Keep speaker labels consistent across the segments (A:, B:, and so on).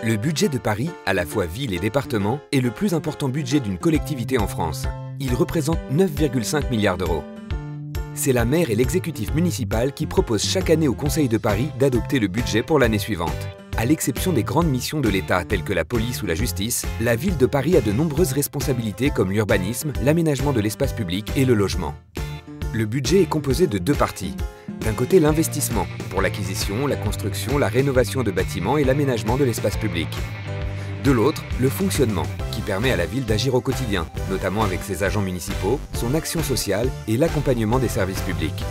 A: Le budget de Paris, à la fois ville et département, est le plus important budget d'une collectivité en France. Il représente 9,5 milliards d'euros. C'est la maire et l'exécutif municipal qui proposent chaque année au Conseil de Paris d'adopter le budget pour l'année suivante. À l'exception des grandes missions de l'État telles que la police ou la justice, la ville de Paris a de nombreuses responsabilités comme l'urbanisme, l'aménagement de l'espace public et le logement. Le budget est composé de deux parties. D'un côté, l'investissement, pour l'acquisition, la construction, la rénovation de bâtiments et l'aménagement de l'espace public. De l'autre, le fonctionnement, qui permet à la ville d'agir au quotidien, notamment avec ses agents municipaux, son action sociale et l'accompagnement des services publics.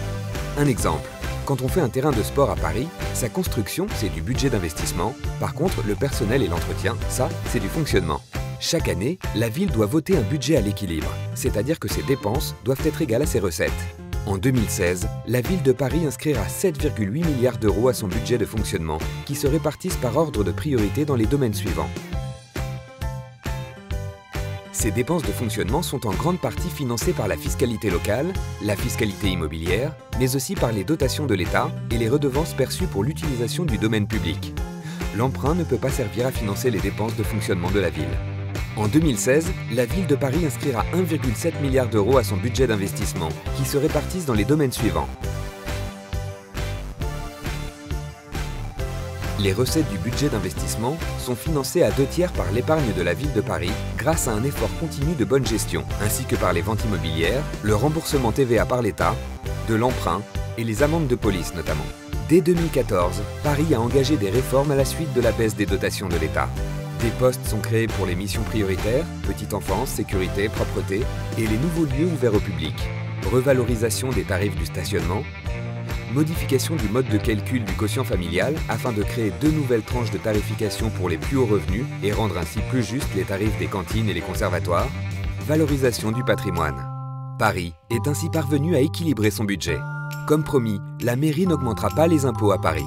A: Un exemple, quand on fait un terrain de sport à Paris, sa construction, c'est du budget d'investissement. Par contre, le personnel et l'entretien, ça, c'est du fonctionnement. Chaque année, la ville doit voter un budget à l'équilibre, c'est-à-dire que ses dépenses doivent être égales à ses recettes. En 2016, la ville de Paris inscrira 7,8 milliards d'euros à son budget de fonctionnement, qui se répartissent par ordre de priorité dans les domaines suivants. Ces dépenses de fonctionnement sont en grande partie financées par la fiscalité locale, la fiscalité immobilière, mais aussi par les dotations de l'État et les redevances perçues pour l'utilisation du domaine public. L'emprunt ne peut pas servir à financer les dépenses de fonctionnement de la ville. En 2016, la ville de Paris inscrira 1,7 milliard d'euros à son budget d'investissement, qui se répartissent dans les domaines suivants. Les recettes du budget d'investissement sont financées à 2/3 par l'épargne de la ville de Paris grâce à un effort continu de bonne gestion, ainsi que par les ventes immobilières, le remboursement TVA par l'État, de l'emprunt et les amendes de police notamment. Dès 2014, Paris a engagé des réformes à la suite de la baisse des dotations de l'État. Des postes sont créés pour les missions prioritaires, petite enfance, sécurité, propreté et les nouveaux lieux ouverts au public. Revalorisation des tarifs du stationnement, modification du mode de calcul du quotient familial afin de créer 2 nouvelles tranches de tarification pour les plus hauts revenus et rendre ainsi plus justes les tarifs des cantines et les conservatoires, valorisation du patrimoine. Paris est ainsi parvenu à équilibrer son budget. Comme promis, la mairie n'augmentera pas les impôts à Paris.